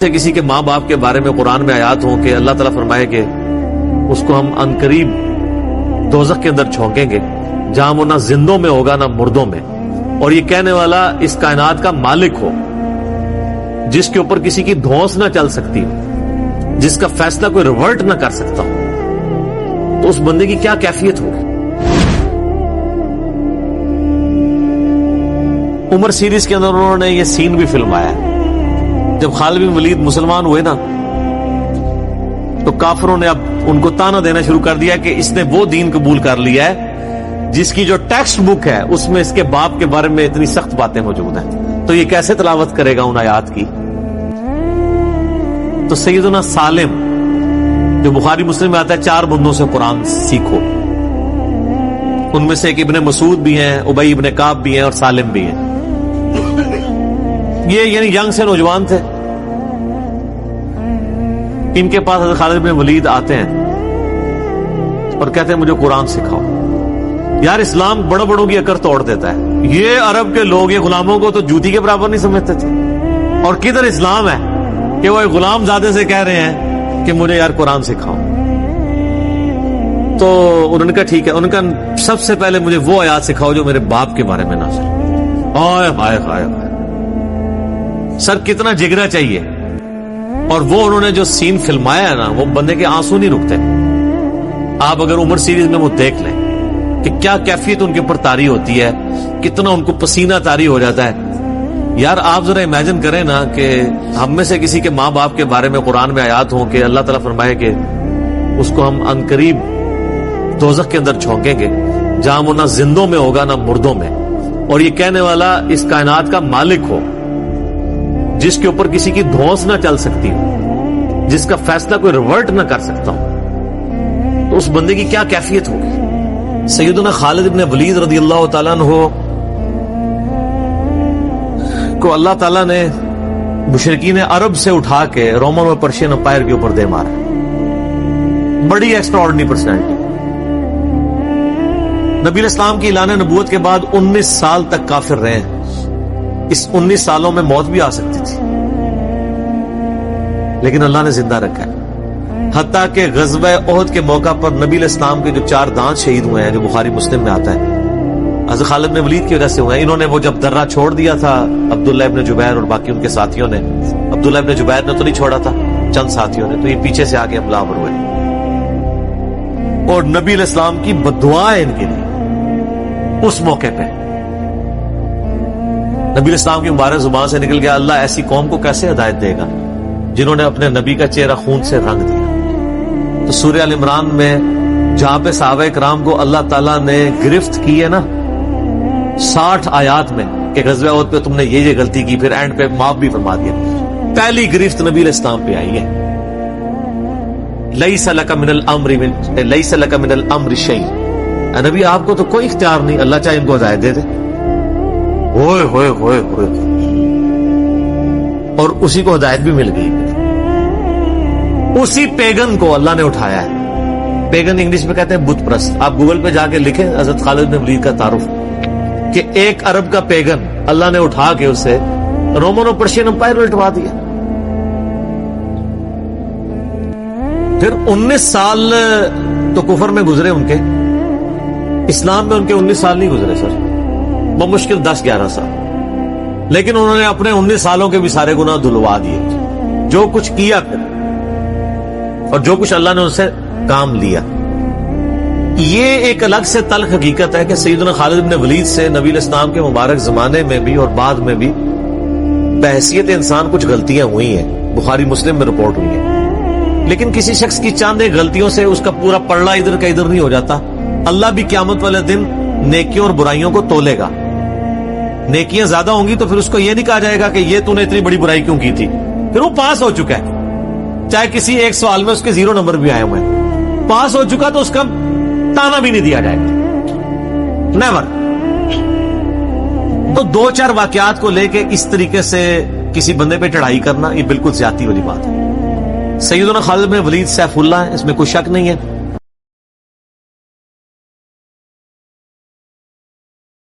سے کسی کے ماں باپ کے بارے میں قرآن میں آیات ہوں کہ اللہ تعالیٰ فرمائے کہ اس کو ہم عنقریب دوزخ کے اندر چھونکیں گے جہاں وہ نہ زندوں میں ہوگا نہ مردوں میں، اور یہ کہنے والا اس کائنات کا مالک ہو جس کے اوپر کسی کی دھونس نہ چل سکتی ہو، جس کا فیصلہ کوئی ریورٹ نہ کر سکتا ہو، تو اس بندے کی کیا کیفیت ہوگی؟ عمر سیریز کے اندر انہوں نے یہ سین بھی فلمایا ہے۔ جب خالد بن ولید مسلمان ہوئے نا تو کافروں نے اب ان کو تانا دینا شروع کر دیا کہ اس نے وہ دین قبول کر لیا ہے جس کی جو ٹیکسٹ بک ہے اس میں اس کے باپ کے بارے میں اتنی سخت باتیں موجود ہیں، تو یہ کیسے تلاوت کرے گا ان آیات کی؟ تو سیدنا سالم جو بخاری مسلم میں آتا ہے 4 بندوں سے قرآن سیکھو، ان میں سے ایک ابن مسعود بھی ہیں، ابی ابن کعب بھی ہیں اور سالم بھی ہیں۔ یہ یعنی ینگ سے نوجوان تھے، ان کے پاس حضرت خالد بن ولید آتے ہیں اور کہتے ہیں مجھے قرآن سکھاؤ۔ یار اسلام بڑوں بڑوں کی اکڑ توڑ دیتا ہے، یہ عرب کے لوگ یہ غلاموں کو تو جوتی کے برابر نہیں سمجھتے تھے، اور کدھر اسلام ہے کہ وہ ایک غلام زادے سے کہہ رہے ہیں کہ مجھے یار قرآن سکھاؤ۔ تو انہوں نے کہا ٹھیک ہے، انہوں نے کہا سب سے پہلے مجھے وہ آیات سکھاؤ جو میرے باپ کے بارے میں نازل ہو۔ ہائے ہائے ہائے ہائے، سر کتنا جگرا چاہیے! اور وہ انہوں نے جو سین فلمایا ہے نا، وہ بندے کے آنسو نہیں رکتے۔ آپ اگر عمر سیریز میں وہ دیکھ لیں کہ کیا کیفیت ان کے اوپر طاری ہوتی ہے، کتنا ان کو پسینہ طاری ہو جاتا ہے۔ یار آپ ذرا امیجن کریں نا کہ ہم میں سے کسی کے ماں باپ کے بارے میں قرآن میں آیات ہوں کہ اللہ تعالیٰ فرمائے کہ اس کو ہم عنقریب دوزخ کے اندر چھونکیں گے جہاں وہ نہ زندوں میں ہوگا نہ مردوں میں، اور یہ کہنے والا اس کائنات کا مالک ہو جس کے اوپر کسی کی دھونس نہ چل سکتی ہو، جس کا فیصلہ کوئی ریورٹ نہ کر سکتا ہو، تو اس بندے کی کیا کیفیت ہوگی؟ سیدنا خالد بن ولید رضی اللہ تعالیٰ عنہ کو اللہ تعالیٰ نے مشرکین عرب سے اٹھا کے رومن اور پرشین امپائر کے اوپر دے مارا۔ بڑی ایکسٹراآرڈنری پرسنالٹی۔ نبی اسلام کی اعلان نبوت کے بعد 19 سال تک کافر رہے ہیں۔ اس 19 سالوں میں موت بھی آ سکتی تھی، لیکن اللہ نے زندہ رکھا ہے۔ حتیٰ کہ غزوہ احد کے موقع پر نبی علیہ السلام کے جو 4 دانت شہید ہوئے ہیں، جو بخاری مسلم میں آتا ہے، حضرت خالد بن ولید کی وجہ سے ہوئے ہیں۔ انہوں نے وہ جب درہ چھوڑ دیا تھا عبداللہ ابن جبیر اور باقی ان کے ساتھیوں نے، عبداللہ ابن جبیر نے تو نہیں چھوڑا تھا، چند ساتھیوں نے، تو یہ پیچھے سے آگے حملہ آور ہوئے، اور نبی علیہ السلام کی بددعا ہے ان کے لیے اس موقع پہ۔ نبی علیہ السلام کی مبارک زبان سے نکل گیا، اللہ ایسی قوم کو کیسے ہدایت دے گا جنہوں نے اپنے نبی کا چہرہ خون سے رنگ دیا۔ تو سورہ ال عمران میں جہاں پہ صحابہ کرام کو اللہ تعالیٰ نے گرفت کی ہے نا 60 آیات میں کہ غزوہ احد پہ تم نے یہ غلطی کی، پھر اینڈ پہ معاف بھی فرما دیا، پہلی گرفت نبی علیہ السلام پہ آئی ہے، لیس لک من الامر شیء۔ نبی آپ کو تو کوئی اختیار نہیں، اللہ چاہے ان کو ہدایت دے دے۔ ہوئے ہوئے ہوئے ہوئے، اور اسی کو ہدایت بھی مل گئی۔ اسی پیگن کو اللہ نے اٹھایا ہے۔ پیگن انگلش میں کہتے ہیں بت پرست۔ آپ گوگل پہ جا کے لکھیں حضرت خالد بن ولید کا تعارف، کہ ایک عرب کا پیگن اللہ نے اٹھا کے اسے رومن اور پرشین امپائر میں لٹوا دیا۔ پھر 19 سال تو کفر میں گزرے ان کے، اسلام میں ان کے 19 سال نہیں گزرے سر، بمشکل 10-11 سال، لیکن انہوں نے اپنے 19 سالوں کے بھی سارے گناہ دھلوا دیے، جو کچھ کیا پھر، اور جو کچھ اللہ نے ان سے کام لیا۔ یہ ایک الگ سے تلخ حقیقت ہے کہ سیدنا خالد بن ولید سے نبی علیہ السلام کے مبارک زمانے میں بھی اور بعد میں بھی بحیثیت انسان کچھ غلطیاں ہوئی ہیں، بخاری مسلم میں رپورٹ ہوئی ہیں، لیکن کسی شخص کی چاند ایک غلطیوں سے اس کا پورا پلڑا ادھر کا ادھر نہیں ہو جاتا۔ اللہ بھی قیامت والے دن نیکیوں اور برائیوں کو تولے گا۔ نیکیاں زیادہ ہوں گی تو پھر اس کو یہ نہیں کہا جائے گا کہ یہ تو نے اتنی بڑی برائی کیوں کی تھی، پھر وہ پاس ہو چکا ہے، چاہے کسی ایک سوال میں اس کے 0 نمبر بھی آئے ہوئے ہیں، پاس ہو چکا تو اس کا تانا بھی نہیں دیا جائے گا، نیور۔ تو 2-4 واقعات کو لے کے اس طریقے سے کسی بندے پہ چڑھائی کرنا یہ بالکل زیادتی والی بات ہے۔ سیدنا خالد بن ولید سیف اللہ ہے، اس میں کوئی شک نہیں ہے،